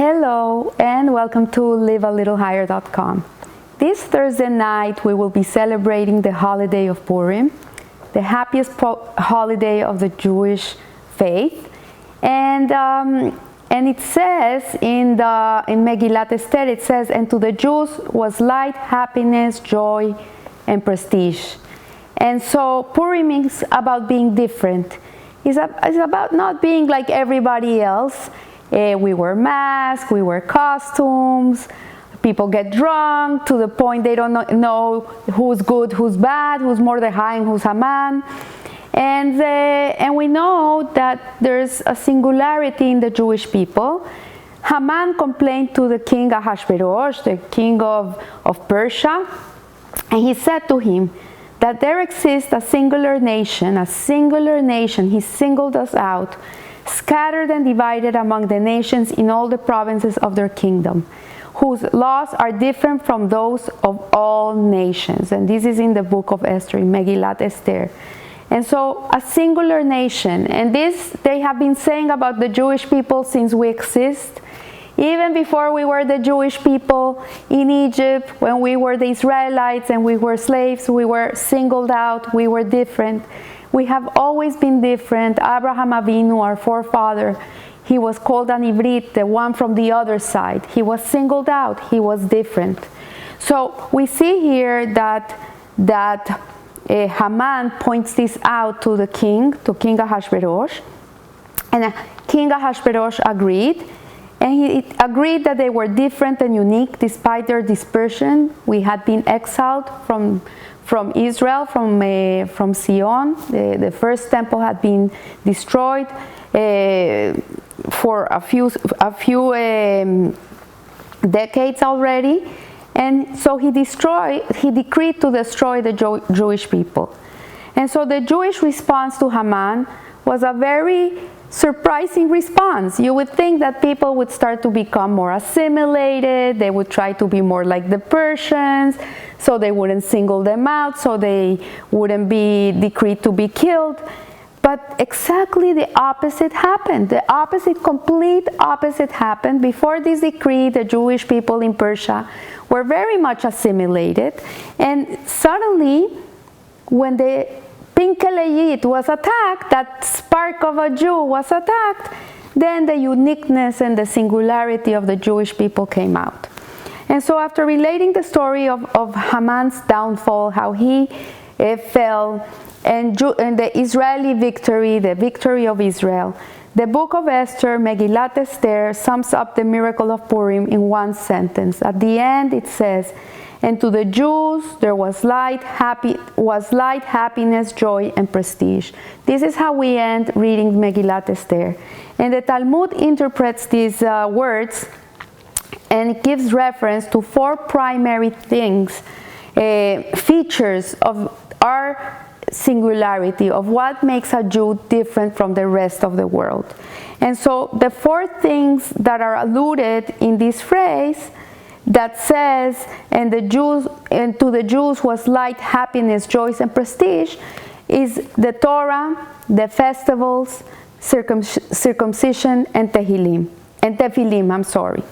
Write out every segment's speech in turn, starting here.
Hello and welcome to livealittlehigher.com. This Thursday night we will be celebrating the holiday of Purim, the happiest holiday of the Jewish faith. And it says in Megillat Esther, it says, and to the Jews was light, happiness, joy, and prestige. And so Purim is about being different. It's about not being like everybody else. We wear masks, we wear costumes, people get drunk to the point they don't know who's good, who's bad, who's Mordechai and who's Haman. And we know that there's a singularity in the Jewish people. Haman complained to the king Ahasuerus, the king of Persia, and he said to him that there exists a singular nation, he singled us out, scattered and divided among the nations in all the provinces of their kingdom, whose laws are different from those of all nations. And this is in the book of Esther, in Megillat Esther. And so a singular nation, and this they have been saying about the Jewish people since we exist. Even before we were the Jewish people in Egypt, when we were the Israelites and we were slaves, we were singled out, we were different. We have always been different. Abraham Avinu, our forefather, he was called an Ivrit, the one from the other side. He was singled out, he was different. So we see here that Haman points this out to the king, to King Ahasuerus, and King Ahasuerus agreed. And he agreed that they were different and unique despite their dispersion. We had been exiled from Israel, from Zion. The first temple had been destroyed for a few decades already. And so he decreed to destroy the Jewish people. And so the Jewish response to Haman was a very surprising response. You would think that people would start to become more assimilated, they would try to be more like the Persians, so they wouldn't single them out, so they wouldn't be decreed to be killed. But exactly the opposite happened. The complete opposite happened. Before this decree, the Jewish people in Persia were very much assimilated, and suddenly, when the Pinkeleyit was attacked, that spark of a Jew was attacked, then the uniqueness and the singularity of the Jewish people came out. And so after relating the story of Haman's downfall, how he fell, and the Israeli victory, the victory of Israel, the book of Esther, Megillat Esther, sums up the miracle of Purim in one sentence. At the end it says, and to the Jews there was light, happiness, joy, and prestige. This is how we end reading Megillat Esther. And the Talmud interprets these words, and it gives reference to four primary things, features of our singularity, of what makes a Jew different from the rest of the world. And so the four things that are alluded in this phrase that says, and to the Jews was light, happiness, joy, and prestige, is the Torah, the festivals, circumcision, and tefillim, I'm sorry.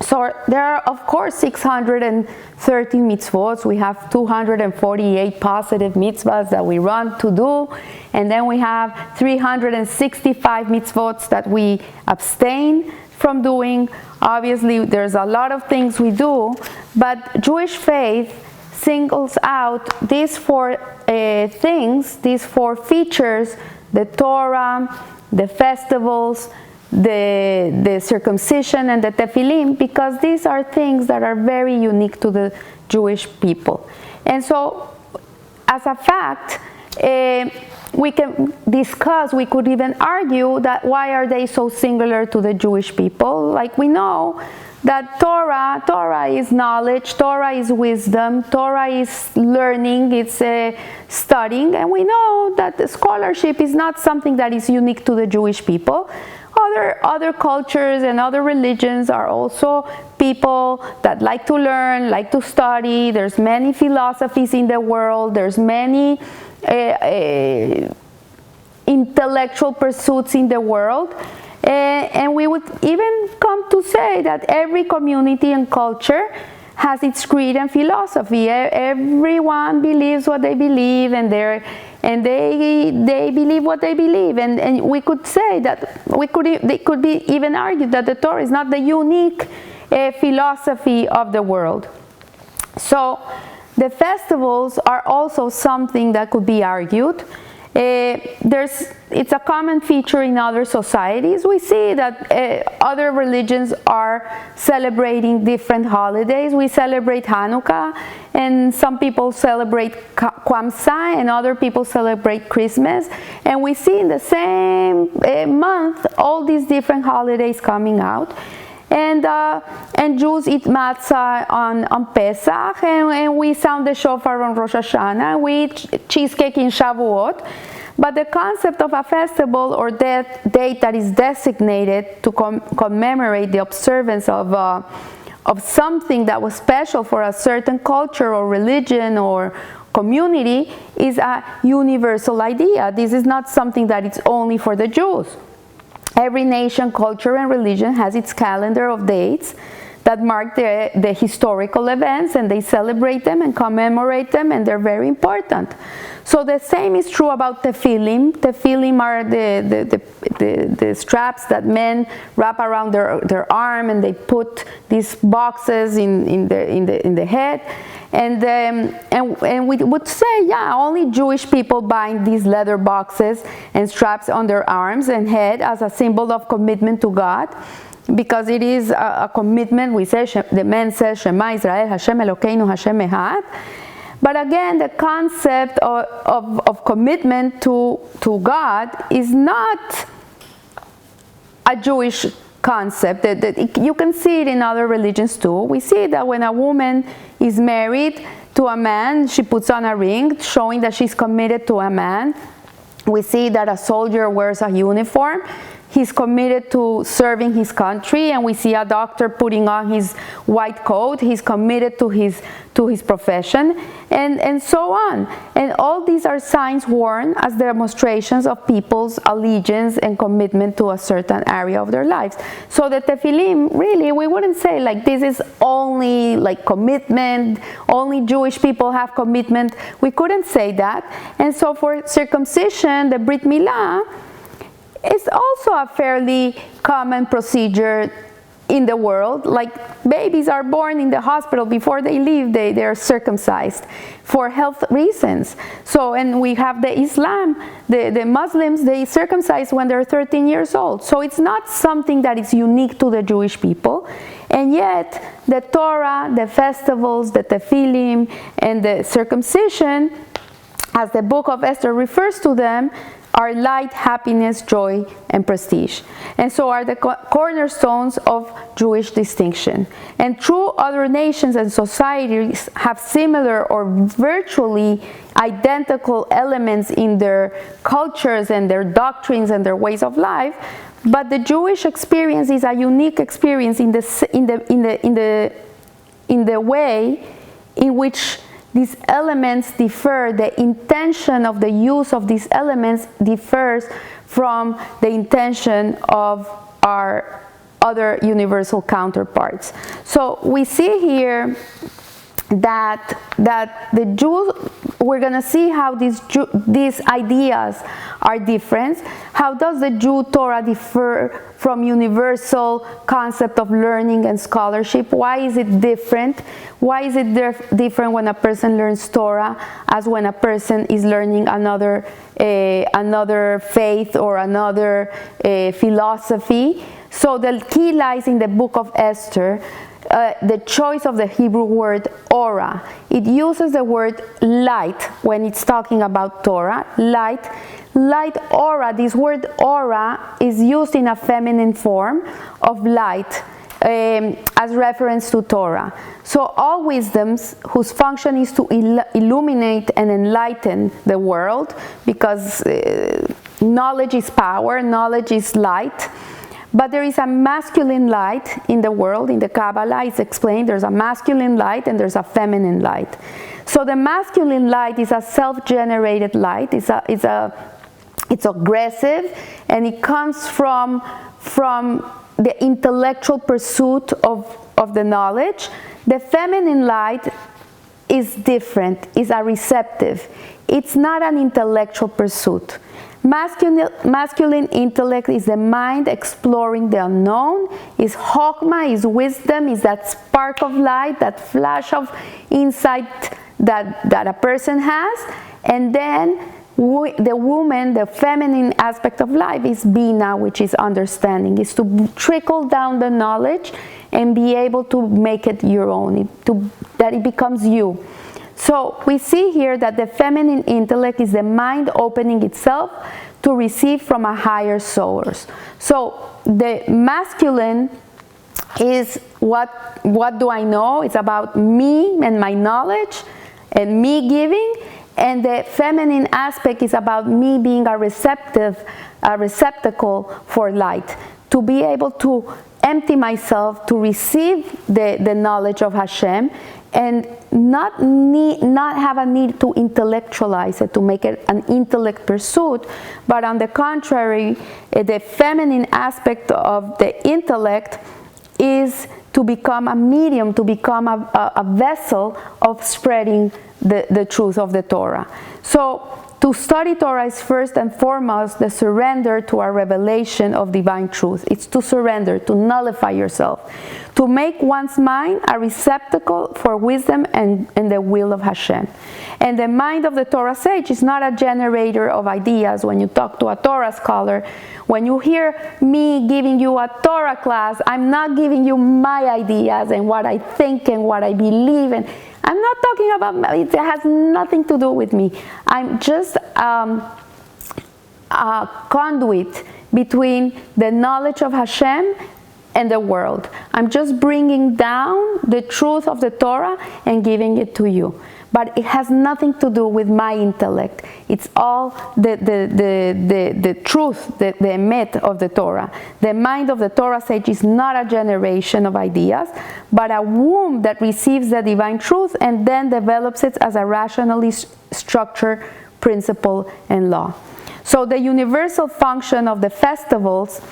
So there are, of course, 630 mitzvot. We have 248 positive mitzvahs that we run to do, and then we have 365 mitzvot that we abstain from doing. Obviously, there's a lot of things we do, but Jewish faith singles out these four things, these four features: the Torah, the festivals, the circumcision, and the tefillim, because these are things that are very unique to the Jewish people. And so, as a fact, we can discuss, we could even argue that why are they so singular to the Jewish people? Like, we know that Torah is knowledge, Torah is wisdom, Torah is learning, it's studying, and we know that the scholarship is not something that is unique to the Jewish people. Other cultures and other religions are also people that like to learn, like to study. There's many philosophies in the world, there's many intellectual pursuits in the world. And we would even come to say that every community and culture has its creed and philosophy. Everyone believes what they believe, and they believe what they believe. And we could say that they could be even argued that the Torah is not the unique philosophy of the world. So the festivals are also something that could be argued. It's a common feature in other societies. We see that other religions are celebrating different holidays. We celebrate Hanukkah, and some people celebrate Kwanzaa, and other people celebrate Christmas. And we see in the same month all these different holidays coming out. And Jews eat matzah on Pesach, and we sound the shofar on Rosh Hashanah. We eat cheesecake in Shavuot. But the concept of a festival or date that is designated to commemorate the observance of something that was special for a certain culture or religion or community is a universal idea. This is not something that is only for the Jews. Every nation, culture, and religion has its calendar of dates that mark the historical events, and they celebrate them and commemorate them, and they're very important. So the same is true about tefillin. Tefillin are the straps that men wrap around their arm, and they put these boxes in the head. And we would say, yeah, only Jewish people bind these leather boxes and straps on their arms and head as a symbol of commitment to God, because it is a commitment. We say, the man says, Shema Israel, Hashem Elokeinu, Hashem Echad. But again, the concept of commitment to God is not a Jewish concept. You can see it in other religions too. We see that when a woman is married to a man, she puts on a ring, showing that she's committed to a man. We see that a soldier wears a uniform. He's committed to serving his country, and we see a doctor putting on his white coat. He's committed to his profession, and so on. And all these are signs worn as demonstrations of people's allegiance and commitment to a certain area of their lives. So the tefillin, really, we wouldn't say like this is only like commitment, only Jewish people have commitment. We couldn't say that. And so for circumcision, the Brit Milah, it's also a fairly common procedure in the world. Like babies are born in the hospital, before they leave, they are circumcised for health reasons. So, and we have the Islam, the Muslims, they circumcise when they're 13 years old. So it's not something that is unique to the Jewish people. And yet, the Torah, the festivals, the tefillin, and the circumcision, as the book of Esther refers to them, are light, happiness, joy, and prestige. And so are the cornerstones of Jewish distinction. And true, other nations and societies have similar or virtually identical elements in their cultures and their doctrines and their ways of life. But the Jewish experience is a unique experience in the way in which these elements differ. The intention of the use of these elements differs from the intention of our other universal counterparts. So we see here that the Jews, we're going to see how these ideas are different. How does the Jew Torah differ from universal concept of learning and scholarship? Why is it different? Why is it different when a person learns Torah as when a person is learning another faith or another philosophy? So the key lies in the book of Esther. The choice of the Hebrew word aura. It uses the word light when it's talking about Torah. Light, aura. This word aura is used in a feminine form of light as reference to Torah. So all wisdoms whose function is to illuminate and enlighten the world, because knowledge is power, knowledge is light. But there is a masculine light in the world. In the Kabbalah, it's explained there's a masculine light and there's a feminine light. So the masculine light is a self-generated light. It's aggressive, and it comes from from the intellectual pursuit of the knowledge. The feminine light is different, is a receptive. It's not an intellectual pursuit. Masculine intellect is the mind exploring the unknown, is chokmah, is wisdom, is that spark of light, that flash of insight that a person has. And then the woman, the feminine aspect of life is bina, which is understanding, is to trickle down the knowledge and be able to make it your own, that it becomes you. So we see here that the feminine intellect is the mind opening itself to receive from a higher source. So the masculine is what do I know? It's about me and my knowledge and me giving. And the feminine aspect is about me being a receptacle for light, to be able to empty myself to receive the knowledge of Hashem, and not have a need to intellectualize it, to make it an intellect pursuit, but on the contrary, the feminine aspect of the intellect is to become a medium, to become a vessel of spreading the truth of the Torah. So to study Torah is first and foremost the surrender to a revelation of divine truth. It's to surrender, to nullify yourself, to make one's mind a receptacle for wisdom and the will of Hashem. And the mind of the Torah sage is not a generator of ideas. When you talk to a Torah scholar, when you hear me giving you a Torah class, I'm not giving you my ideas and what I think and what I believe, and I'm not talking about, it has nothing to do with me. I'm just a conduit between the knowledge of Hashem and the world. I'm just bringing down the truth of the Torah and giving it to you. But it has nothing to do with my intellect. It's all the truth, the emet of the Torah. The mind of the Torah sage is not a generation of ideas, but a womb that receives the divine truth and then develops it as a rationally structured principle and law. So the universal function of the festivals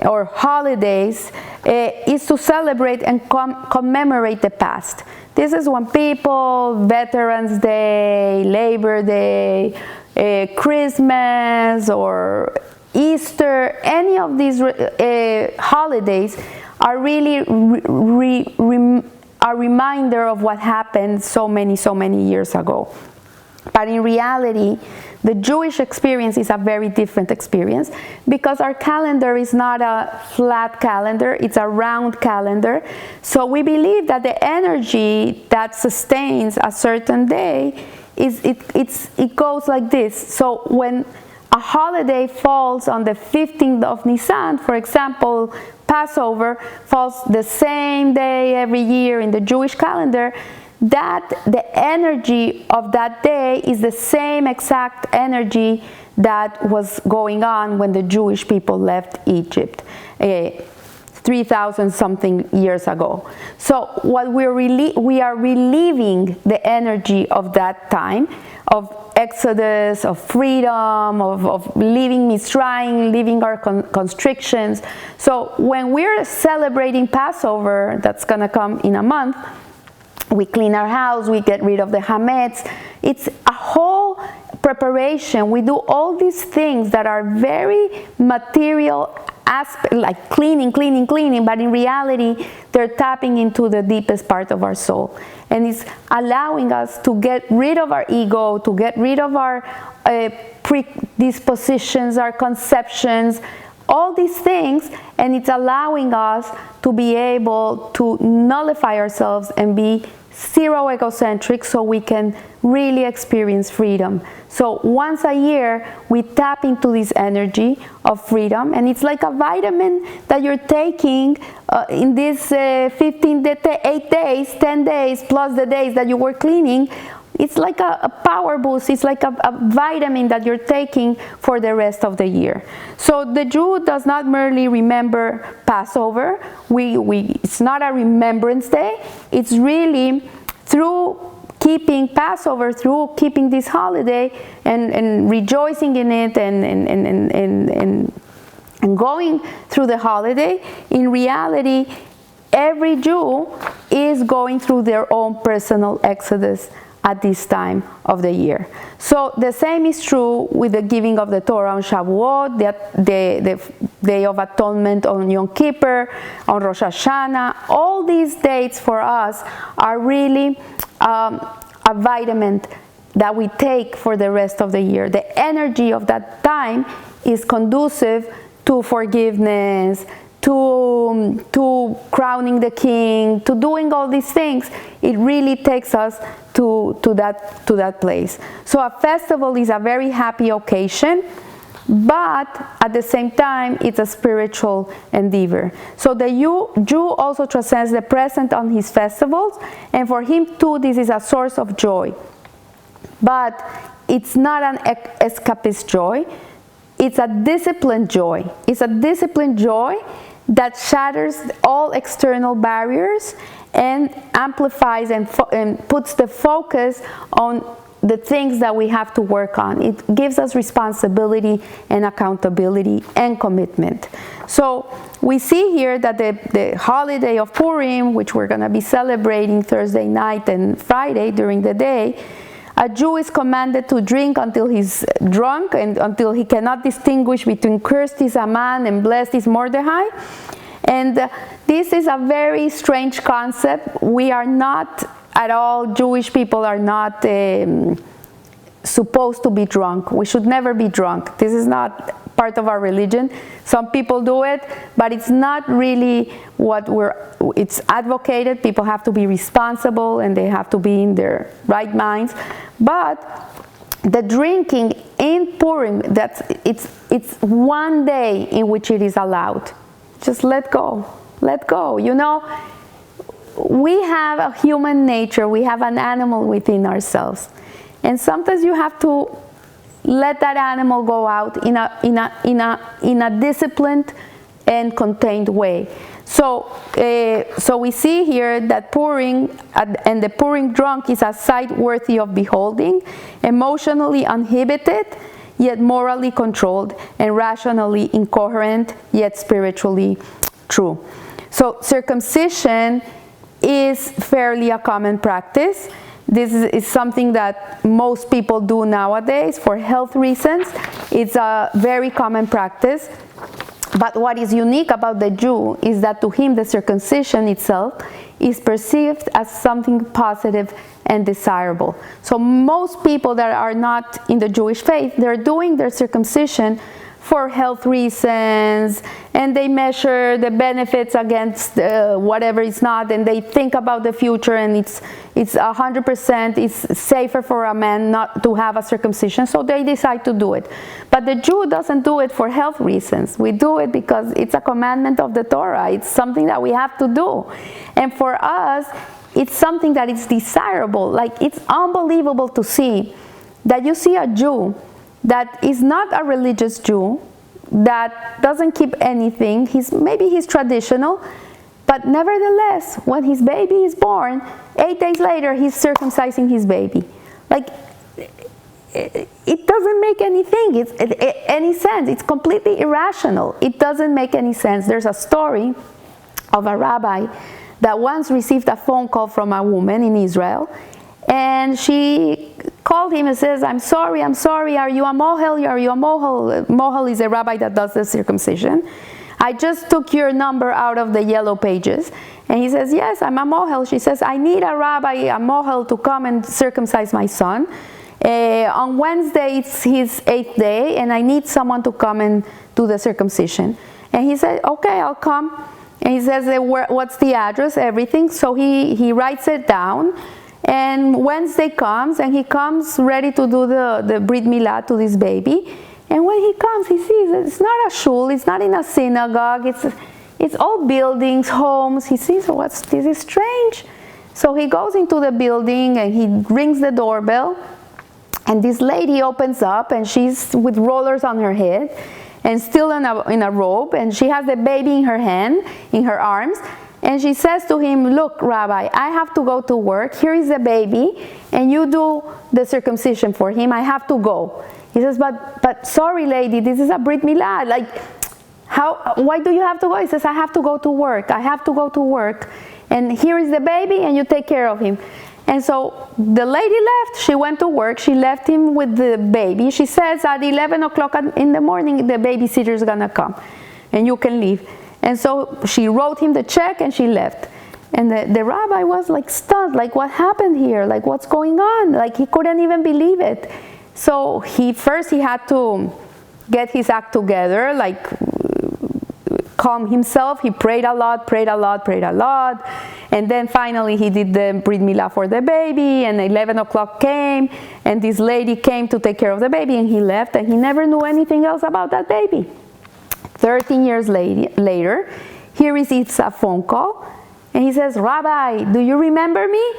or holidays is to celebrate and commemorate the past. This is when people, Veterans Day, Labor Day, Christmas or Easter, any of these holidays are really a reminder of what happened so many years ago. But in reality, the Jewish experience is a very different experience because our calendar is not a flat calendar, it's a round calendar. So we believe that the energy that sustains a certain day it goes like this. So when a holiday falls on the 15th of Nisan, for example, Passover falls the same day every year in the Jewish calendar, that the energy of that day is the same exact energy that was going on when the Jewish people left Egypt 3,000 something years ago. So what we are reliving the energy of that time, of Exodus, of freedom, of leaving Mitzrayim, leaving our constrictions. So when we're celebrating Passover, that's going to come in a month, we clean our house, we get rid of the hametz. It's a whole preparation. We do all these things that are very material aspect, like cleaning, but in reality, they're tapping into the deepest part of our soul. And it's allowing us to get rid of our ego, to get rid of our predispositions, our conceptions, all these things, and it's allowing us to be able to nullify ourselves and be zero egocentric so we can really experience freedom. So once a year, we tap into this energy of freedom, and it's like a vitamin that you're taking in these 8 days, 10 days, plus the days that you were cleaning. It's like a power boost. It's like a vitamin that you're taking for the rest of the year. So the Jew does not merely remember Passover. It's not a remembrance day. It's really through keeping Passover, through keeping this holiday and rejoicing in it and and going through the holiday, in reality, every Jew is going through their own personal exodus at this time of the year. So the same is true with the giving of the Torah on Shavuot, the Day of Atonement on Yom Kippur, on Rosh Hashanah. All these dates for us are really a vitamin that we take for the rest of the year. The energy of that time is conducive to forgiveness, to crowning the king, to doing all these things. It really takes us to that place. So a festival is a very happy occasion, but at the same time it's a spiritual endeavor. So the Jew also transcends the present on his festivals, and for him too this is a source of joy. But it's not an escapist joy, it's a disciplined joy. It's a disciplined joy that shatters all external barriers and amplifies and puts the focus on the things that we have to work on. It gives us responsibility and accountability and commitment. So we see here that the holiday of Purim, which we're going to be celebrating Thursday night and Friday during the day, a Jew is commanded to drink until he's drunk and until he cannot distinguish between cursed is Haman and blessed is Mordecai. And this is a very strange concept. We are not at all, Jewish people are not supposed to be drunk. We should never be drunk. This is not part of our religion. Some people do it, but it's not really what it's advocated. People have to be responsible and they have to be in their right minds. But the drinking in Purim, it's one day in which it is allowed. Just let go. Let go. You know, we have a human nature. We have an animal within ourselves. And sometimes you have to let that animal go out in a disciplined and contained way. So we see here that Purim and the Purim drunk is a sight worthy of beholding, emotionally uninhibited, yet morally controlled, and rationally incoherent, yet spiritually true. So circumcision is fairly a common practice. This is something that most people do nowadays for health reasons. It's a very common practice. But what is unique about the Jew is that to him the circumcision itself is perceived as something positive and desirable. So most people that are not in the Jewish faith, they're doing their circumcision for health reasons, and they measure the benefits against whatever is not, and they think about the future, and it's 100% it's safer for a man not to have a circumcision, so they decide to do it. But the Jew doesn't do it for health reasons. We do it because it's a commandment of the Torah. It's something that we have to do. And for us, it's something that is desirable. Like, it's unbelievable to see that you see a Jew that is not a religious Jew, that doesn't keep anything. Maybe he's traditional, but nevertheless, when his baby is born, 8 days later, he's circumcising his baby. Like, it doesn't make any sense. It's completely irrational. It doesn't make any sense. There's a story of a rabbi that once received a phone call from a woman in Israel, and she called him and says, I'm sorry, are you a mohel? Are you a mohel? Mohel is a rabbi that does the circumcision. I just took your number out of the yellow pages. And he says, yes, I'm a mohel. She says, I need a rabbi, a mohel, to come and circumcise my son. On Wednesday, it's his 8th day, and I need someone to come and do the circumcision. And he said, okay, I'll come. And he says, what's the address, everything. So he writes it down. And Wednesday comes, and he comes ready to do the Brit Milah to this baby. And when he comes, he sees it's not a shul, it's not in a synagogue, it's all buildings, homes. He sees, this is strange. So he goes into the building, and he rings the doorbell. And this lady opens up, and she's with rollers on her head, and still in a robe, and she has the baby in her hand, in her arms. And she says to him, look, Rabbi, I have to go to work. Here is the baby, and you do the circumcision for him. I have to go. He says, but sorry, lady, this is a Brit Milah. Like, why do you have to go? He says, I have to go to work. I have to go to work. And here is the baby, and you take care of him. And so the lady left. She went to work. She left him with the baby. She says at 11 o'clock in the morning, the babysitter is going to come, and you can leave. And so she wrote him the check, and she left. And the rabbi was like stunned, like, what happened here? Like, what's going on? Like, he couldn't even believe it. So he had to get his act together, like calm himself. He prayed a lot. And then finally he did the Brit Milah for the baby, and 11 o'clock came, and this lady came to take care of the baby, and he left, and he never knew anything else about that baby. 13 years later, he receives a phone call, and he says, Rabbi, do you remember me?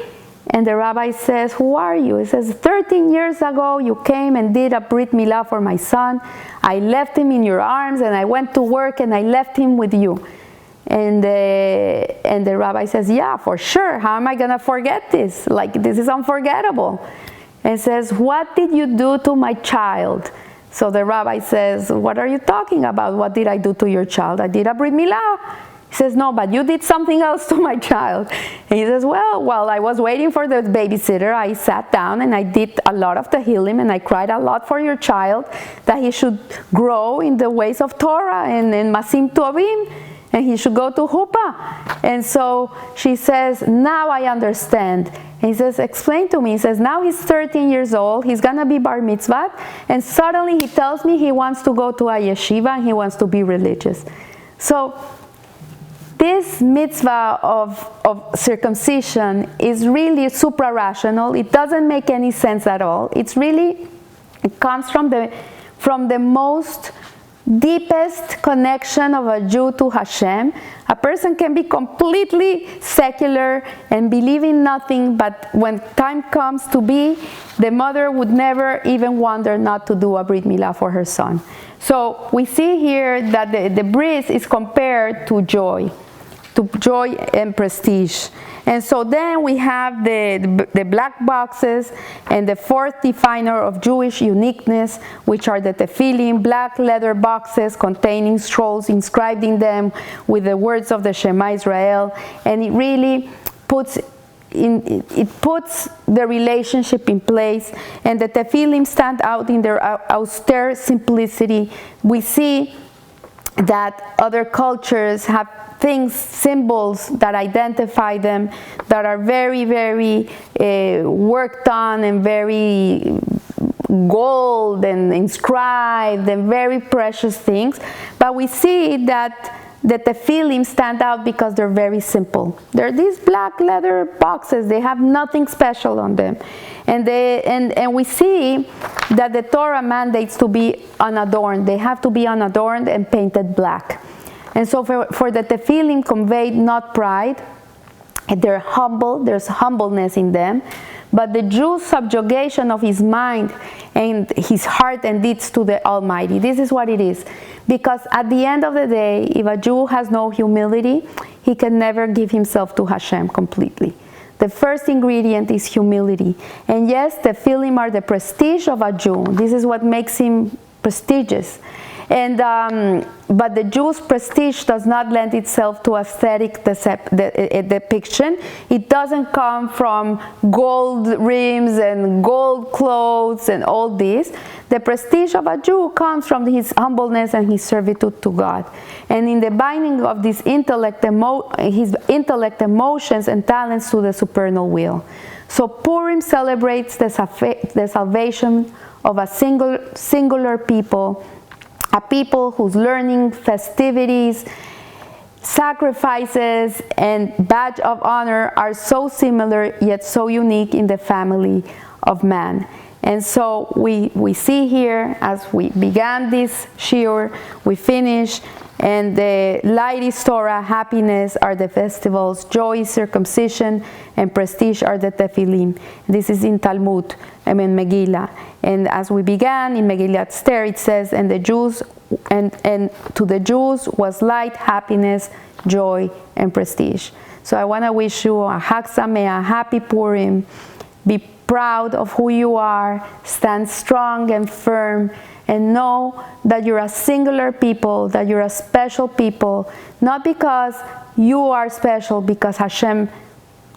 And the rabbi says, who are you? He says, 13 years ago you came and did a Brit Milah for my son. I left him in your arms, and I went to work, and I left him with you. And the rabbi says, yeah, for sure. How am I going to forget this? Like, this is unforgettable. And says, what did you do to my child? So the rabbi says, what are you talking about? What did I do to your child? I did a Brit Milah. He says, no, but you did something else to my child. And he says, well, while I was waiting for the babysitter, I sat down and I did a lot of Tehillim, and I cried a lot for your child, that he should grow in the ways of Torah and Masim Tovim, and he should go to Huppah. And so she says, now I understand. And he says, explain to me. He says, now he's 13 years old, he's going to be bar mitzvah, and suddenly he tells me he wants to go to a yeshiva and he wants to be religious. So this mitzvah of circumcision is really supra-rational. It doesn't make any sense at all. It comes from the most deepest connection of a Jew to Hashem. A person can be completely secular and believe in nothing, but when time comes to be, the mother would never even wonder not to do a Brit Milah for her son. So we see here that the bris is compared to joy and prestige. And so then we have the black boxes and the fourth definer of Jewish uniqueness, which are the tefillin, black leather boxes containing scrolls inscribed in them with the words of the Shema Israel. And it really puts the relationship in place, and the tefillin stand out in their austere simplicity. We see that other cultures have things, symbols that identify them, that are very, very worked on and very gold and inscribed and very precious things. But we see that the tefillin stand out because they're very simple. They're these black leather boxes. They have nothing special on them. And we see that the Torah mandates to be unadorned. They have to be unadorned and painted black. And so for the tefillin conveyed not pride, they're humble, there's humbleness in them, but the Jew's subjugation of his mind and his heart and deeds to the Almighty. This is what it is. Because at the end of the day, if a Jew has no humility, he can never give himself to Hashem completely. The first ingredient is humility. And yes, the tefillin are the prestige of a Jew. This is what makes him prestigious. But the Jew's prestige does not lend itself to aesthetic depiction. It doesn't come from gold rims and gold clothes and all this. The prestige of a Jew comes from his humbleness and his servitude to God. And in the binding of this his intellect, emotions, and talents to the supernal will. So Purim celebrates the salvation of a singular people, a people whose learning, festivities, sacrifices, and badge of honor are so similar yet so unique in the family of man. And so we see here, as we began this shiur, we finish, and the light is Torah, happiness are the festivals, joy is circumcision, and prestige are the tefillin. This is in Talmud, in Megillah. And as we began in Megillat Esther, it says, and to the Jews was light, happiness, joy, and prestige. So I want to wish you a Chag Sameach, a happy Purim. Be proud of who you are, stand strong and firm, and know that you're a singular people, that you're a special people, not because you are special, because Hashem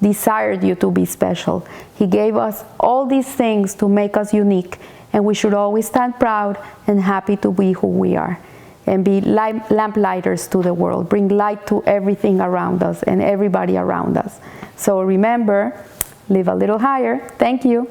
desired you to be special. He gave us all these things to make us unique, and we should always stand proud and happy to be who we are, and be lamp lighters to the world, bring light to everything around us and everybody around us. So remember, live a little higher. Thank you.